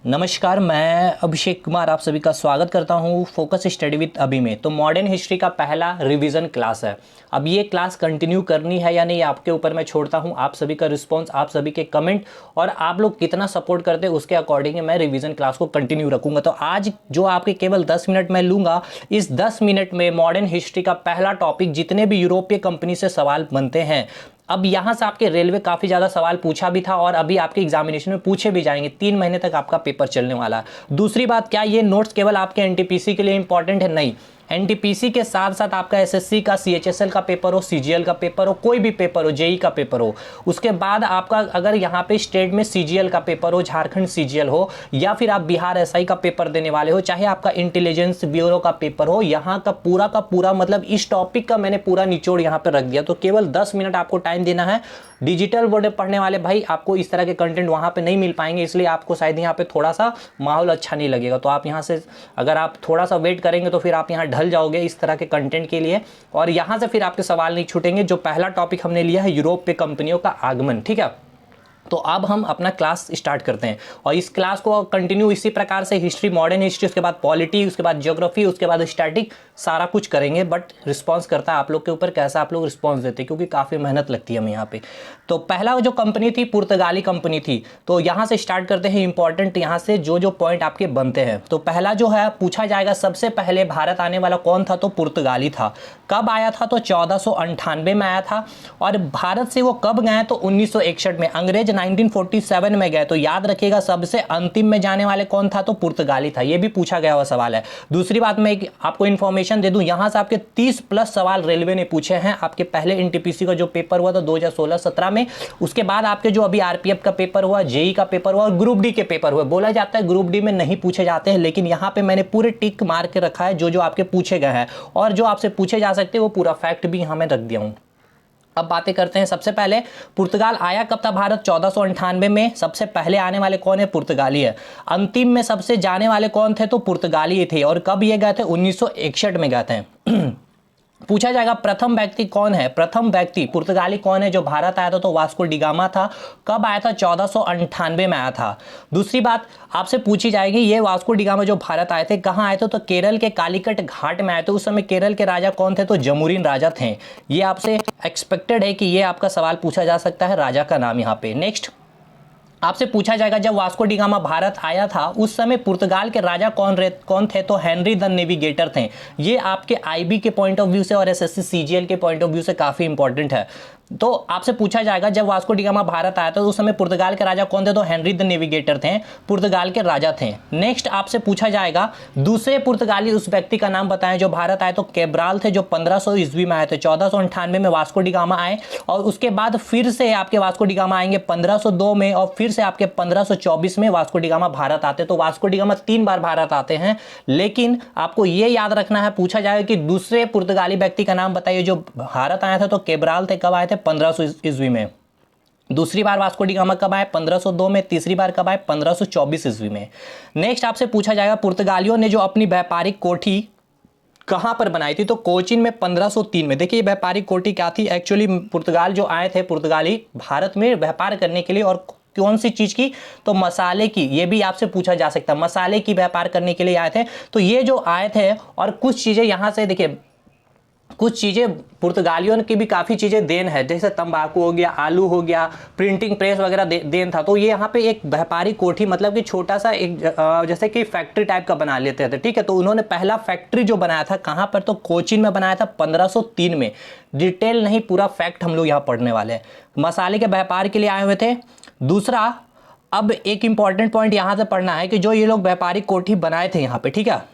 नमस्कार, मैं अभिषेक कुमार आप सभी का स्वागत करता हूं फोकस स्टडी विद अभी में। तो मॉडर्न हिस्ट्री का पहला रिवीजन क्लास है। अब ये क्लास कंटिन्यू करनी है या नहीं आपके ऊपर मैं छोड़ता हूं। आप सभी का रिस्पांस, आप सभी के कमेंट और आप लोग कितना सपोर्ट करते हैं उसके अकॉर्डिंग मैं रिवीजन क्लास को कंटिन्यू रखूंगा। तो आज जो आपके केवल 10 मिनट में लूँगा, इस 10 मिनट में मॉडर्न हिस्ट्री का पहला टॉपिक जितने भी यूरोपीय कंपनी से सवाल बनते हैं। अब यहाँ से आपके रेलवे काफ़ी ज़्यादा सवाल पूछा भी था और अभी आपके एग्जामिनेशन में पूछे भी जाएंगे। 3 महीने तक आपका पेपर चलने वाला है। दूसरी बात, क्या ये नोट्स केवल आपके एनटीपीसी के लिए इंपॉर्टेंट है? नहीं, एनटीपीसी के साथ साथ आपका एसएससी का, सीएचएसएल का पेपर हो, सीजीएल का पेपर हो, कोई भी पेपर हो, जेई का पेपर हो, उसके बाद आपका अगर यहाँ पे स्टेट में सीजीएल का पेपर हो, झारखंड सीजीएल हो, या फिर आप बिहार एसआई का पेपर देने वाले हो, चाहे आपका इंटेलिजेंस ब्यूरो का पेपर हो, यहाँ का पूरा मतलब इस टॉपिक का मैंने पूरा निचोड़ यहाँ पे रख दिया। तो केवल 10 मिनट आपको टाइम देना है। डिजिटल बोर्ड पढ़ने वाले भाई आपको इस तरह के कंटेंट वहाँ पे नहीं मिल पाएंगे, इसलिए आपको शायद यहाँ पे थोड़ा सा माहौल अच्छा नहीं लगेगा। तो आप यहाँ से अगर आप थोड़ा सा वेट करेंगे तो फिर आप यहाँ ढल जाओगे इस तरह के कंटेंट के लिए, और यहाँ से फिर आपके सवाल नहीं छूटेंगे। जो पहला टॉपिक हमने लिया है यूरोप पे कंपनियों का आगमन, ठीक है। तो अब हम अपना क्लास स्टार्ट करते हैं और इस क्लास को कंटिन्यू इसी प्रकार से हिस्ट्री, मॉडर्न हिस्ट्री, उसके बाद पॉलिटी, उसके बाद ज्योग्राफी, उसके बाद स्टैटिक, सारा कुछ करेंगे। बट रिस्पांस करता है आप लोग के ऊपर, कैसा आप लोग रिस्पांस देते हैं, क्योंकि काफ़ी मेहनत लगती है हमें यहाँ पे। तो पहला जो कंपनी थी पुर्तगाली कंपनी थी। तो यहाँ से स्टार्ट करते हैं इंपॉर्टेंट, यहाँ से जो पॉइंट आपके बनते हैं। तो पहला जो है पूछा जाएगा, सबसे पहले भारत आने वाला कौन था? तो पुर्तगाली था। कब आया था? तो 1498 में आया था। और भारत से वो कब गए? तो 1961 में। अंग्रेज 1947 में गए। तो याद रखिएगा सबसे अंतिम में जाने वाले कौन था? तो पुर्तगाली था। ये भी पूछा गया हुआ सवाल है। दूसरी बात, मैं आपको इन्फॉर्मेशन दे दूं, यहां से आपके 30 प्लस सवाल रेलवे ने पूछे हैं। आपके पहले एनटीपीसी का जो पेपर हुआ था 2016-17 में, उसके बाद आपके जो अभी आरपीएफ का पेपर हुआ, जेई का पेपर हुआ और ग्रुप डी के पेपर हुए। बोला जाता है ग्रुप डी में नहीं पूछे जाते हैं, लेकिन यहां पे मैंने पूरे टिक मार के रखा है जो आपके पूछे गए हैं, और जो आपसे पूछे जा सकते हैं वो पूरा फैक्ट भी यहां मैं रख दिया हूं। अब बातें करते हैं। सबसे पहले पुर्तगाल आया कब था भारत? 1498 में। सबसे पहले आने वाले कौन है? पुर्तगाली है। अंतिम में सबसे जाने वाले कौन थे? तो पुर्तगाली थे। और कब ये गए थे? 1961 में गए थे। पूछा जाएगा प्रथम व्यक्ति कौन है? प्रथम व्यक्ति पुर्तगाली कौन है जो भारत आया था? तो वास्को डिगामा था। कब आया था? 1498 में आया था। दूसरी बात आपसे पूछी जाएगी, ये वास्को डिगामा जो भारत आए थे कहाँ आए थे? तो केरल के कालीकट घाट में आए थे। उस समय केरल के राजा कौन थे? तो जमुरीन राजा थे। ये आपसे एक्सपेक्टेड है कि ये आपका सवाल पूछा जा सकता है, राजा का नाम यहाँ पे। नेक्स्ट आपसे पूछा जाएगा, जब वास्को डिगामा भारत आया था उस समय पुर्तगाल के राजा कौन थे? तो हेनरी द नेविगेटर थे। ये आपके आईबी के पॉइंट ऑफ व्यू से और एसएससी सीजीएल के पॉइंट ऑफ व्यू से काफी इंपॉर्टेंट है। तो आपसे पूछा जाएगा, जब वास्को डिगामा भारत आया था उस समय पुर्तगाल के राजा कौन थे? तो हेनरी द नेविगेटर थे, पुर्तगाल के राजा थे। नेक्स्ट आपसे पूछा जाएगा, दूसरे पुर्तगाली उस व्यक्ति का नाम बताएं जो भारत आए। तो कैब्राल थे, जो 1500 ईस्वी में आए थे। 1498 में वास्को डिगामा आए और उसके बाद फिर से आपके वास्को डिगामा आएंगे 1502 में, और फिर से आपके 1524 में वास्को डिगामा भारत आते। तो वास्को डिगामा 3 बार भारत आते हैं। लेकिन आपको यह याद रखना है, पूछा जाएगा कि दूसरे पुर्तगाली व्यक्ति का नाम बताइए जो भारत आया था। तो कैब्राल थे। कब आए थे? 1500 ईस्वी में। दूसरी बार वास्को डिगामा कब आए? 1502 में। तीसरी बार कब आए? 1524 ईस्वी में। नेक्स्ट आपसे पूछा जाएगा, पुर्तगालियों ने जो अपनी व्यापारिक कोठी कहां पर बनाई थी? तो कोचीन में 1503 में। देखिए व्यापारिक कोठी क्या थी? एक्चुअली पुर्तगाल जो आए थे, पुर्तगाली भारत में व्यापार करने के लिए, और कौन सी चीज की? तो मसाले की। ये भी आपसे पूछा जा सकता है, मसाले की व्यापार करने के लिए आए थे। तो ये जो आए थे, और कुछ चीजें यहां से देखिए, कुछ चीज़ें पुर्तगालियों की भी काफ़ी चीज़ें देन है, जैसे तंबाकू हो गया, आलू हो गया, प्रिंटिंग प्रेस वगैरह देन था। तो ये यहाँ पे एक व्यापारी कोठी, मतलब कि छोटा सा एक जैसे कि फैक्ट्री टाइप का बना लेते थे, ठीक है। तो उन्होंने पहला फैक्ट्री जो बनाया था कहाँ पर? तो कोचीन में बनाया था 1503 में। डिटेल नहीं, पूरा फैक्ट हम लोग यहाँ पढ़ने वाले हैं। मसाले के व्यापार के लिए आए हुए थे। दूसरा, अब एक इंपॉर्टेंट पॉइंट यहाँ से पढ़ना है कि जो ये लोग व्यापारिक कोठी बनाए थे यहाँ पे, ठीक है।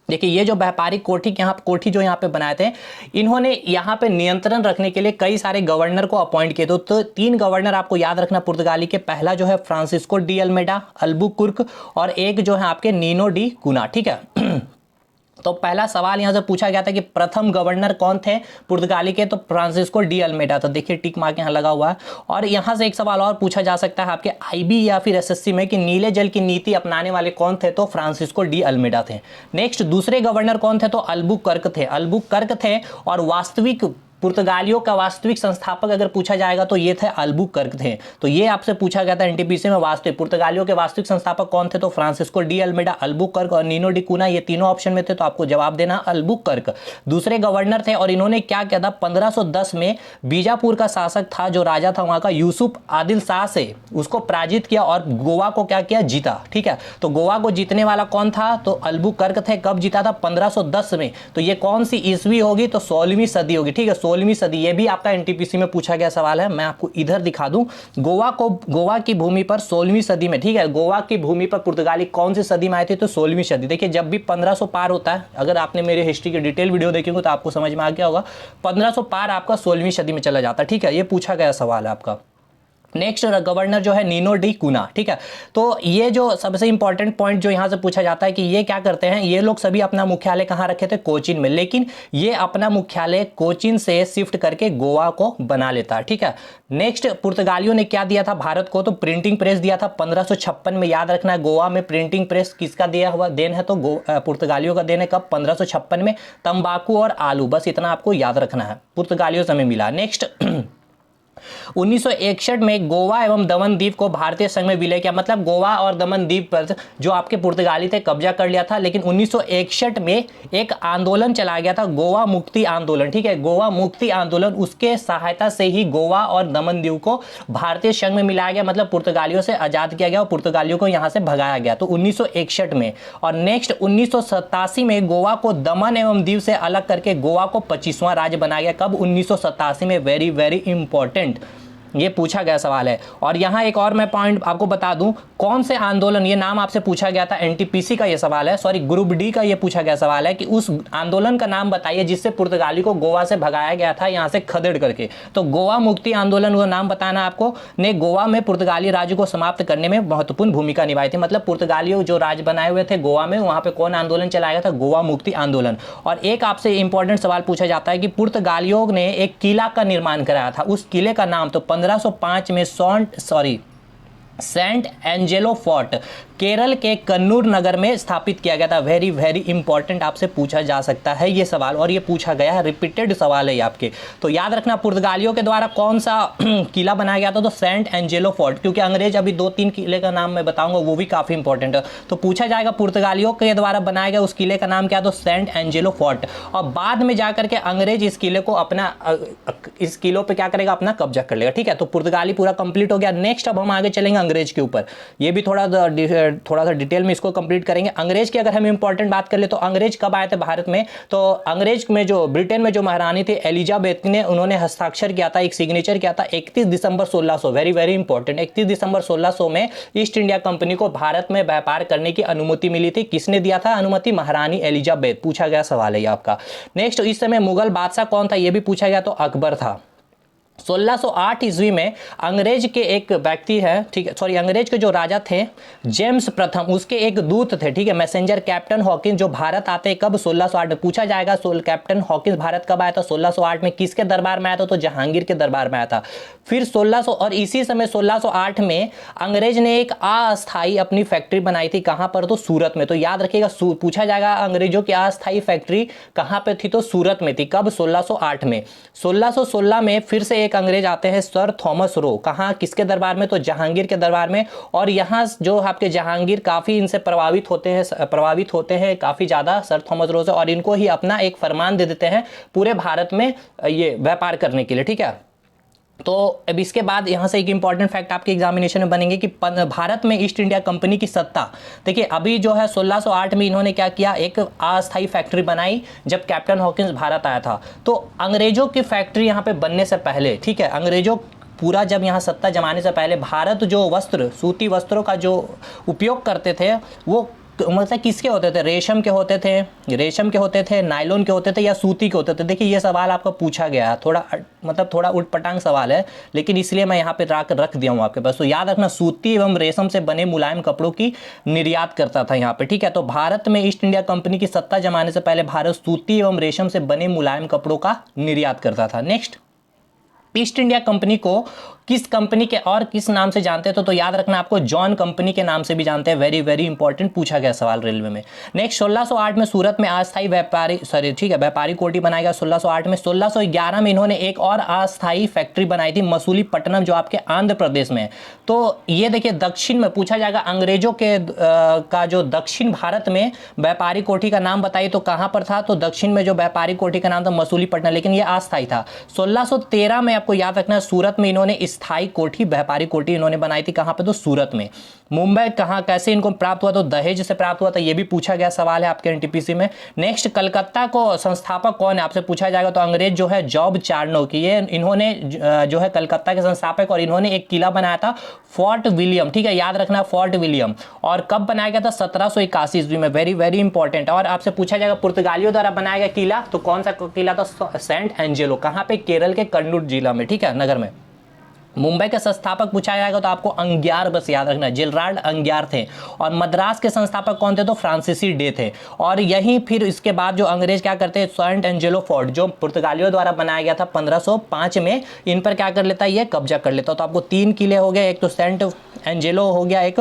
देखिए ये जो व्यापारिक कोठी जो यहाँ पे बनाए थे, इन्होंने यहाँ पे नियंत्रण रखने के लिए कई सारे गवर्नर को अपॉइंट किए। तो 3 गवर्नर आपको याद रखना पुर्तगाली के। पहला जो है फ्रांसिस्को डी अल्मेडा, अल्बुकुर्क, और एक जो है आपके नीनो डी कुना, ठीक है। तो पहला सवाल यहां से पूछा गया था कि प्रथम गवर्नर कौन थे पुर्तगाली के? तो फ्रांसिस्को डी अल्मेडा। तो देखिए टिक मार्क यहां लगा हुआ है। और यहां से एक सवाल और पूछा जा सकता है आपके आईबी या फिर एसएससी में कि नीले जल की नीति अपनाने वाले कौन थे? तो फ्रांसिस्को डी अल्मेडा थे। नेक्स्ट दूसरे गवर्नर कौन थे? तो अल्बुकर्क थे। अल्बुकर्क थे और वास्तविक पुर्तगालियों का वास्तविक संस्थापक अगर पूछा जाएगा तो ये थे अल्बुकर्क थे। तो ये आपसे पूछा गया था एनटीपीसी में, वास्तविक पुर्तगालियों के वास्तविक संस्थापक कौन थे, तो फ्रांसिस्को डी अल्मेडा, अल्बुकर्क और नीनो डी कुना, ये तीनों ऑप्शन में थे, तो आपको जवाब देना अल्बुकर्क। दूसरे गवर्नर थे और इन्होंने क्या किया था, 1510 में बीजापुर का शासक था जो राजा था वहां का यूसुफ आदिल शाह से उसको पराजित किया और गोवा को क्या किया, जीता। ठीक है, तो गोवा को जीतने वाला कौन था, तो अल्बुकर्क थे। कब जीता था, 1510 में। तो ये कौन सी ईस्वी होगी, तो 16वीं सदी होगी। ठीक है, 16वीं सदी, ये भी आपका एनटीपीसी में पूछा गया सवाल है। मैं आपको इधर दिखा दूं, गोवा की भूमि पर 16वीं सदी में, ठीक है, गोवा की भूमि पर पुर्तगाली कौन सी सदी में आए थे, तो 16वीं सदी। देखिए जब भी 1500 पार होता है, अगर आपने मेरे हिस्ट्री की डिटेल वीडियो देखी हो तो आपको समझ में आ गया होगा, 1500 पार आपका 16वीं सदी में चला जाता है। ठीक है, ये पूछा गया सवाल है आपका। नेक्स्ट गवर्नर जो है नीनो डी कुना। ठीक है, तो ये जो सबसे इंपॉर्टेंट पॉइंट जो यहां से पूछा जाता है कि ये क्या करते हैं, ये लोग सभी अपना मुख्यालय कहां रखे थे, कोचीन में, लेकिन ये अपना मुख्यालय कोचीन से शिफ्ट करके गोवा को बना लेता है। ठीक है, नेक्स्ट पुर्तगालियों ने क्या दिया था भारत को, तो प्रिंटिंग प्रेस दिया था 1556 में। याद रखना है, गोवा में प्रिंटिंग प्रेस किसका दिया हुआ देन है, तो पुर्तगालियों का देन है। कब, 1556 में। तंबाकू और आलू, बस इतना आपको याद रखना है, पुर्तगालियों से हमें मिला। नेक्स्ट 1961 में गोवा एवं दमन द्वीप को भारतीय संघ में विलय किया, मतलब गोवा और दमन द्वीप पर जो आपके पुर्तगाली थे कब्जा कर लिया था, लेकिन 1961 में एक आंदोलन चला गया था, गोवा मुक्ति आंदोलन। ठीक है, गोवा मुक्ति आंदोलन, उसके सहायता से ही गोवा और दमन द्वीप को भारतीय संघ में मिलाया गया, मतलब पुर्तगालियों से आजाद किया गया और पुर्तगालियों को यहां से भगाया गया, तो 1961 में। और नेक्स्ट 1987 में गोवा को दमन एवं दीव से अलग करके गोवा को 25वां राज्य बनाया गया। कब, 1987 में। वेरी वेरी इंपॉर्टेंट, ये पूछा गया सवाल है। और यहां एक और मैं पॉइंट आपको बता दूं, कौन से आंदोलन, ये नाम आपसे पूछा गया था, एनटीपीसी का ये सवाल है, सॉरी ग्रुप डी का ये पूछा गया सवाल है कि उस आंदोलन का नाम बताइए जिससे पुर्तगाली को गोवा से भगाया गया था, यहां से खदेड़ करके। तो गोवा मुक्ति आंदोलन, वो नाम बताना आपको, ने गोवा में पुर्तगाली राज्य को समाप्त करने में महत्वपूर्ण भूमिका निभाई थी। मतलब पुर्तगालियों जो राज्य बनाए हुए थे गोवा में, वहां पे कौन आंदोलन चलाया गया था, गोवा मुक्ति आंदोलन। और एक आपसे इंपॉर्टेंट सवाल पूछा जाता है कि पुर्तगालियों ने एक किला का निर्माण कराया था, उस किले का नाम, तो 1505 में सेंट एंजेलो फोर्ट केरल के कन्नूर नगर में स्थापित किया गया था। वेरी वेरी इंपॉर्टेंट, आपसे पूछा जा सकता है ये सवाल, और ये पूछा गया है, रिपीटेड सवाल है ये आपके। तो याद रखना, पुर्तगालियों के द्वारा कौन सा किला बनाया गया था, तो सेंट एंजेलो फोर्ट, क्योंकि अंग्रेज अभी 2-3 किले का नाम मैं बताऊंगा, वो भी काफी इंपॉर्टेंट है। तो पूछा जाएगा पुर्तगालियों के द्वारा बनाया गया उस किले का नाम क्या, तो सेंट एंजेलो फोर्ट। और बाद में जाकर के अंग्रेज इस किले को अपना, इस किलों पे क्या करेगा, अपना कब्जा कर लेगा। ठीक है, तो पुर्तगाली पूरा कंप्लीट हो गया। नेक्स्ट अब हम आगे चलेंगे अंग्रेज के ऊपर, ये भी थोड़ा सा डिटेल में इसको कंप्लीट करेंगे। अंग्रेज की अगर हम इंपॉर्टेंट बात कर ले तो अंग्रेज कब आए थे भारत में, तो अंग्रेज में जो ब्रिटेन में जो महारानी थी एलिजाबेथ ने, उन्होंने हस्ताक्षर किया था, एक सिग्नेचर किया था 31 दिसंबर 1600, वेरी वेरी इंपॉर्टेंट, 31 दिसंबर 1600 में ईस्ट इंडिया कंपनी को भारत में व्यापार करने की अनुमति मिली थी। किसने दिया था अनुमति, महारानी एलिजाबेथ। पूछा गया सवाल है ये आपका। नेक्स्ट, इस समय मुगल बादशाह कौन था, ये भी पूछा गया, तो अकबर था। 1608 ईस्वी में अंग्रेज के एक व्यक्ति है, ठीक है, सॉरी, अंग्रेज के जो राजा थे जेम्स प्रथम, उसके एक दूत थे, ठीक है, मैसेंजर कैप्टन हॉकिंस, जो भारत आते हैं कब, 1608 में। पूछा जाएगा कैप्टन हॉकिंस भारत कब आया था, 1608 में। किसके दरबार में आया था, तो जहांगीर के दरबार में आया था। फिर 1600, और इसी समय 1608 में अंग्रेज ने एक अस्थायी अपनी फैक्ट्री बनाई थी, कहां पर, तो सूरत में। तो याद रखिएगा, पूछा जाएगा अंग्रेजों की अस्थायी फैक्ट्री कहां पे थी, तो सूरत में थी। कब, 1608 में। 1616 में फिर से एक अंग्रेज आते हैं, सर थॉमस रो, कहां, किसके दरबार में, तो जहांगीर के दरबार में। और यहां जो आपके जहांगीर काफी इनसे प्रभावित होते हैं काफी ज्यादा सर थॉमस रो से, और इनको ही अपना एक फरमान दे देते हैं पूरे भारत में ये व्यापार करने के लिए। ठीक है, तो अब इसके बाद यहां से एक इंपॉर्टेंट फैक्ट आपके एग्जामिनेशन में बनेंगे कि भारत में ईस्ट इंडिया कंपनी की सत्ता, देखिए अभी जो है 1608 में इन्होंने क्या किया, एक अस्थायी फैक्ट्री बनाई जब कैप्टन हॉकिंस भारत आया था। तो अंग्रेजों की फैक्ट्री यहां पे बनने से पहले, ठीक है, अंग्रेजों पूरा जब यहाँ सत्ता जमाने से पहले भारत जो वस्त्र, सूती वस्त्रों का जो उपयोग करते थे, वो मतलब किसके होते थे, रेशम के होते थे, नायलॉन के होते थे, या सूती के होते थे। देखिए ये सवाल आपका पूछा गया है, थोड़ा उटपटांग सवाल है, लेकिन इसलिए मैं यहाँ पे रख दिया हूँ आपके पास। तो याद रखना, सूती एवं रेशम से बने मुलायम कपड़ों की निर्यात करता था यहाँ पे। ठीक है, तो भारत में ईस्ट इंडिया कंपनी की सत्ता जमाने से पहले भारत सूती एवं रेशम से बने मुलायम कपड़ों का निर्यात करता था। नेक्स्ट, ईस्ट इंडिया कंपनी को किस कंपनी के और किस नाम से जानते हैं तो याद रखना आपको जॉन कंपनी के नाम से भी जानते हैं। वेरी वेरी इंपॉर्टेंट पूछा गया सवाल रेलवे में। नेक्स्ट 1608 में सूरत में अस्थायी व्यापारी कोठी बनाया गया 1608 में। 1611 में इन्होंने एक और अस्थायी फैक्ट्री बनाई थी मसूलीपट्टनम जो आपके आंध्र प्रदेश में है। तो ये देखिए दक्षिण में पूछा जाएगा अंग्रेजों के का जो दक्षिण भारत में व्यापारी कोठी का नाम बताइए तो कहां पर था, तो दक्षिण में जो व्यापारी कोठी का नाम था मसूलीपट्टनम, लेकिन ये अस्थायी था। 1613 में आपको याद रखना है सूरत में इन्होंने स्थायी कोठी व्यापारी कोठी इन्होंने बनाई थी, कहां पे, तो सूरत में। मुंबई कहां कैसे इनको प्राप्त हुआ, तो दहेज से प्राप्त हुआ था, ये भी पूछा गया सवाल है आपके एनटीपीसी में। नेक्स्ट कलकत्ता को संस्थापक कौन है आपसे पूछा जाएगा, तो अंग्रेज जो है जॉब चार्नोक, ये इन्होंने जो है कलकत्ता के संस्थापक, और इन्होंने एक किला बनाया था फोर्ट विलियम, ठीक है, याद रखना फोर्ट विलियम। और कब बनाया गया था, 1781 ईस्वी में। Very very important. और आपसे पूछा जाएगा पुर्तगालियों द्वारा बनाया गया किला, तो कौन सा किला था, सेंट एंजेलो, कहां पे, केरल के कन्नूर जिला में, ठीक है, नगर में। मुंबई के संस्थापक पूछा जाएगा तो आपको अंग्यार बस याद रखना, जेराल्ड अंग्यार थे। और मद्रास के संस्थापक कौन थे, तो फ्रांसीसी डे थे। और यहीं फिर इसके बाद जो अंग्रेज क्या करते हैं, सेंट एंजेलो फोर्ट जो पुर्तगालियों द्वारा बनाया गया था 1505 में, इन पर क्या कर लेता है, ये कब्जा कर लेता है। तो आपको 3 किले हो गए, एक तो सेंट एंजेलो हो गया, एक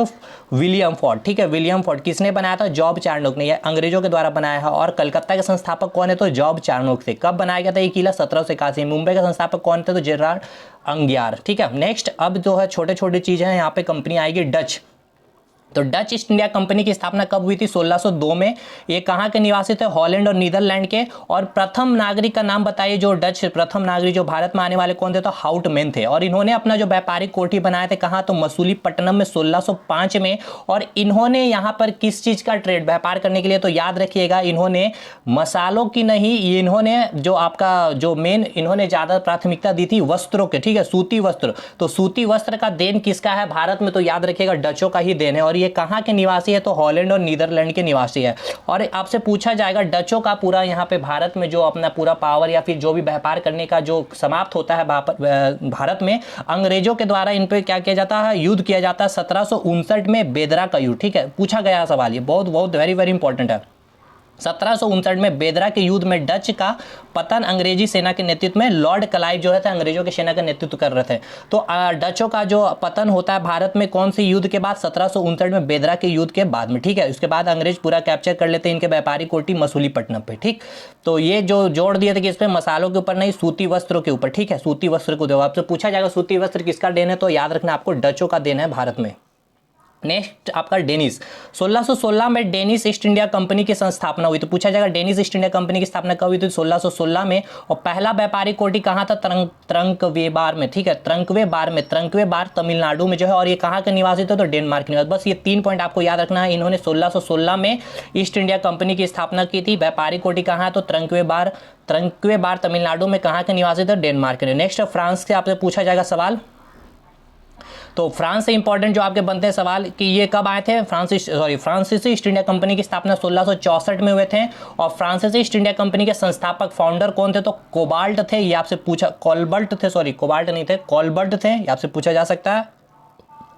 विलियम फोर्ट, ठीक है, विलियम फोर्ट किसने बनाया था, जॉब चार्नोक ने, अंग्रेजों के द्वारा बनाया है। और कलकत्ता के संस्थापक कौन है, तो जॉब चार्नोक थे। कब बनाया गया था ये किला, 1781। मुंबई के संस्थापक कौन थे, तो जेराल्ड अंग्यार, ठीक है। नेक्स्ट अब जो है छोटे छोटे चीजें हैं, यहाँ पे कंपनी आएगी डच। तो डच ईस्ट इंडिया कंपनी की स्थापना कब हुई थी, 1602 में। ये कहाँ के निवासी थे, हॉलैंड और नीदरलैंड के। और प्रथम नागरिक का नाम बताइए, जो डच प्रथम नागरिक जो भारत में आने वाले कौन थे, तो हाउटमैन थे। और इन्होंने अपना जो व्यापारिक कोठी बनाए थे कहाँ, तो मसूलीपट्टनम में 1605 में। और इन्होंने यहाँ पर किस चीज का ट्रेड व्यापार करने के लिए, तो याद रखिएगा इन्होंने मसालों की नहीं, इन्होंने जो आपका जो मेन इन्होंने ज्यादा प्राथमिकता दी थी वस्त्रों के, ठीक है, सूती वस्त्र। तो सूती वस्त्र का देन किसका है भारत में, तो याद रखिएगा डचों का ही देन है। और ये कहां के निवासी है, तो हॉलैंड और नीदरलैंड के निवासी है। और आपसे पूछा जाएगा डचों का पूरा यहां पे भारत में जो अपना पूरा पावर या फिर जो भी व्यापार करने का जो समाप्त होता है भारत में, अंग्रेजों के द्वारा इन पे क्या किया जाता है, युद्ध किया जाता है 1759 में, बेदरा का युद्ध, ठीक है, पूछा गया सवाल, ये बहुत बहुत वेरी वेरी इंपॉर्टेंट है। 1759 में बेदरा के युद्ध में डच का पतन अंग्रेजी सेना के नेतृत्व में लॉर्ड क्लाइव जो है थे अंग्रेजों की सेना का नेतृत्व कर रहे थे। तो डचों का जो पतन होता है भारत में कौन सी युद्ध के बाद, 1759 में बेदरा के युद्ध के बाद में, ठीक है। उसके बाद अंग्रेज पूरा कैप्चर कर लेते हैं इनके व्यापारी कोठी मसूलीपट्टनम पे, ठीक। तो ये जो जोड़ दिए थे कि इस पे मसालों के ऊपर नहीं, सूती वस्त्रों के ऊपर, ठीक है, सूती वस्त्र को दो। आपसे पूछा जाएगा सूती वस्त्र किसका देन है, तो याद रखना आपको डचों का देन है भारत में। नेक्स्ट आपका डेनिस, 1616 में डेनिस ईस्ट इंडिया कंपनी की संस्थापना हुई। तो पूछा जाएगा डेनिस ईस्ट इंडिया कंपनी की स्थापना कब हुई थी, 1616 में। और पहला व्यापारी कोठी कहाँ था, त्रंकवेबार में, ठीक है, त्रंकवेबार तमिलनाडु में जो है। और ये कहाँ के निवासी थे, तो डेनमार्क के निवासी। बस ये 3 पॉइंट आपको याद रखना है। इन्होंने 1616 में ईस्ट इंडिया कंपनी की स्थापना की थी। व्यापारी कोठी कहाँ है, तो त्रंकवेबार तमिलनाडु में। कहाँ के निवासी थे, डेनमार्क के। नेक्स्ट फ्रांस से आपसे पूछा जाएगा सवाल। तो फ्रांस से इंपॉर्टेंट जो आपके बनते हैं सवाल कि ये कब आए थे, फ्रांसीसी ईस्ट इंडिया कंपनी की स्थापना 1664 में हुए थे। और फ्रांसीसी ईस्ट इंडिया कंपनी के संस्थापक फाउंडर कौन थे, तो कोबाल्ट थे। ये आपसे पूछा, कोलबर्ट थे, कोबाल्ट नहीं थे, कोलबर्ट थे, ये आपसे पूछा जा सकता है।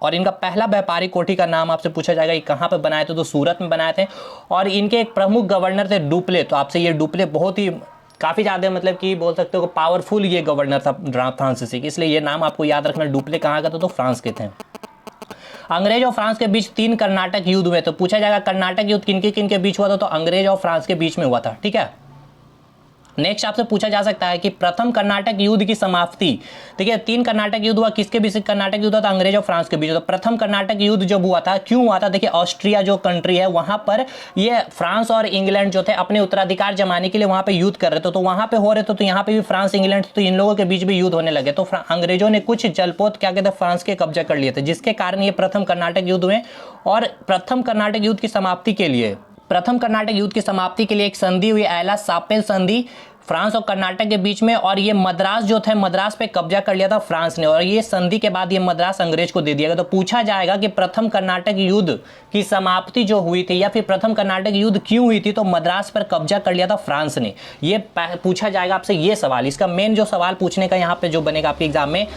और इनका पहला व्यापारी कोठी का नाम आपसे पूछा जाएगा, ये कहाँ पे बनाए थे, तो सूरत में बनाए थे। और इनके एक प्रमुख गवर्नर थे डुप्ले। तो आपसे ये डुप्ले बहुत ही काफ़ी ज़्यादा मतलब कि बोल सकते हो पावरफुल ये गवर्नर था फ्रांसीसी की, इसलिए ये नाम आपको याद रखना। डुप्ले कहाँ का था, तो फ्रांस के थे। अंग्रेज और फ्रांस के बीच 3 कर्नाटक युद्ध हुए। तो पूछा जाएगा कर्नाटक युद्ध किन के बीच हुआ था, तो अंग्रेज और फ्रांस के बीच में हुआ था, ठीक है। नेक्स्ट आपसे पूछा जा सकता है कि प्रथम कर्नाटक युद्ध की समाप्ति, देखिए 3 कर्नाटक युद्ध हुआ, किसके बीच कर्नाटक युद्ध था, अंग्रेज और फ्रांस के बीच। तो प्रथम कर्नाटक युद्ध जब हुआ था, क्यों हुआ था, देखिए ऑस्ट्रिया जो कंट्री है वहां पर ये फ्रांस और इंग्लैंड जो थे अपने उत्तराधिकार जमाने के लिए वहां पे युद्ध कर रहे थे। तो वहां पे हो रहे थे, तो यहाँ पे भी फ्रांस इंग्लैंड, तो इन लोगों के बीच भी युद्ध होने लगे। तो अंग्रेजों ने कुछ जलपोत क्या कहते हैं फ्रांस के कब्जा कर लिए थे, जिसके कारण ये प्रथम कर्नाटक युद्ध हुए। और प्रथम कर्नाटक युद्ध की समाप्ति के लिए एक संधि हुई, एला सापेल संधि, फ्रांस और कर्नाटक के बीच में। और ये मद्रास जो थे, मद्रास पे कब्जा कर लिया था फ्रांस ने। और ये संधि के बाद ये मद्रास अंग्रेज को दे दिया गया। तो पूछा जाएगा कि प्रथम कर्नाटक युद्ध की समाप्ति जो हुई थी, या फिर प्रथम कर्नाटक युद्ध क्यों हुई थी, तो मद्रास पर कब्जा कर लिया था फ्रांस ने। ये पूछा जाएगा आपसे ये सवाल। इसका मेन जो सवाल पूछने का यहाँ पे जो बनेगा आपके एग्जाम में,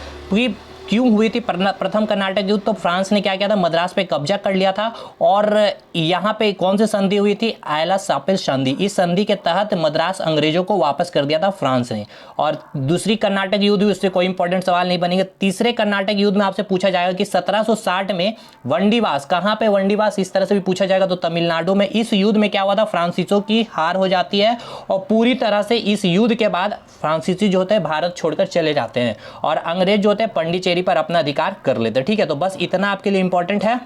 क्यों हुई थी प्रथम कर्नाटक युद्ध? तो फ्रांस ने क्या किया था, मद्रास पे कब्जा कर लिया था और यहाँ पे कौन सी संधि हुई थी, आयला सापिल संधि। इस संधि के तहत मद्रास अंग्रेजों को वापस कर दिया था फ्रांस ने। और दूसरी कर्नाटक युद्ध हुई, उससे कोई इंपॉर्टेंट सवाल नहीं बनेंगे। तीसरे कर्नाटक युद्ध में आपसे पूछा जाएगा कि 1760 में वंडीवास, कहां पे वंडीवास, इस तरह से भी पूछा जाएगा, तो तमिलनाडु में। इस युद्ध में क्या हुआ था, फ्रांसीसियों की हार हो जाती है और पूरी तरह से इस युद्ध के बाद फ्रांसीसी जो होते हैं भारत छोड़कर चले जाते हैं और अंग्रेज जो होते हैं पंडिचेरी पर अपना अधिकार कर लेते हैं। ठीक है, तो बस इतना आपके लिए इंपॉर्टेंट है।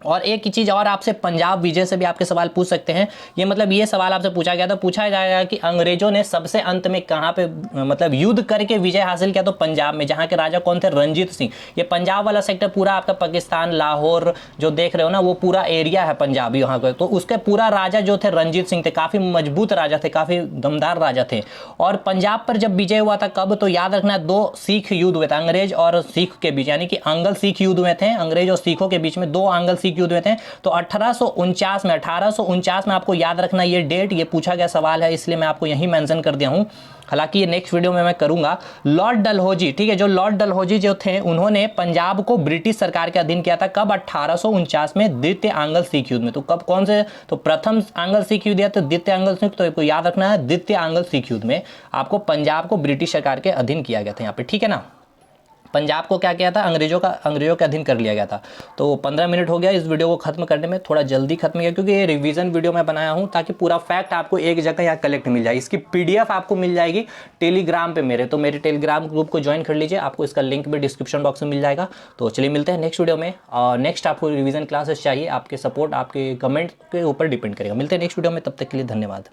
और एक ही चीज़ और, आपसे पंजाब विजय से भी आपके सवाल पूछ सकते हैं। ये मतलब ये सवाल आपसे पूछा गया था, पूछा जाएगा कि अंग्रेजों ने सबसे अंत में कहाँ पे मतलब युद्ध करके विजय हासिल किया, तो पंजाब में। जहाँ के राजा कौन थे, रंजीत सिंह। ये पंजाब वाला सेक्टर पूरा आपका पाकिस्तान, लाहौर जो देख रहे हो ना, वो पूरा एरिया है पंजाबी वहाँ का। तो उसके पूरा राजा जो थे रंजीत सिंह थे, काफ़ी मजबूत राजा थे, काफ़ी दमदार राजा थे। और पंजाब पर जब विजय हुआ था कब, तो याद रखना 2 सिख युद्ध हुए थे, अंग्रेज और सिख के बीच, यानी कि आंग्ल सिख युद्ध हुए थे। अंग्रेज और सिखों के बीच में 2 आंग्ल सिख युद्ध हुए थे। तो 1849 में आपको याद रखना ये डेट, ये पूछा गया सवाल है, इसलिए मैं आपको यही मेंशन कर दिया हूं। हालांकि ये नेक्स्ट वीडियो में मैं करूंगा। लॉर्ड डलहौजी, ठीक है, जो लॉर्ड डलहौजी जो थे, उन्होंने पंजाब को ब्रिटिश सरकार के अधीन किया था। कब, 1849 में, द्वितीय आंग्ल सिख युद्ध में। तो कब, कौन से, तो प्रथम आंग्ल सिख युद्ध या तो द्वितीय आंग्ल सिख, तो आपको याद रखना है द्वितीय आंग्ल सिख युद्ध में आपको पंजाब को ब्रिटिश सरकार के अधीन किया गया था यहाँ पे। ठीक है ना, पंजाब को क्या किया था, अंग्रेजों के अधीन कर लिया गया था। तो 15 मिनट हो गया इस वीडियो को खत्म करने में, थोड़ा जल्दी खत्म किया क्योंकि ये रिवीजन वीडियो मैं बनाया हूं ताकि पूरा फैक्ट आपको एक जगह यहाँ कलेक्ट मिल जाए। इसकी पीडीएफ आपको मिल जाएगी टेलीग्राम पे मेरे, तो मेरे टेलीग्राम ग्रुप को ज्वाइन कर लीजिए, आपको इसका लिंक भी डिस्क्रिप्शन बॉक्स में मिल जाएगा। तो चलिए मिलते हैं नेक्स्ट वीडियो में। और नेक्स्ट आपको रिवीजन क्लासेस चाहिए, आपके सपोर्ट आपके कमेंट के ऊपर डिपेंड करेगा। मिलते हैं नेक्स्ट वीडियो में, तब तक के लिए धन्यवाद।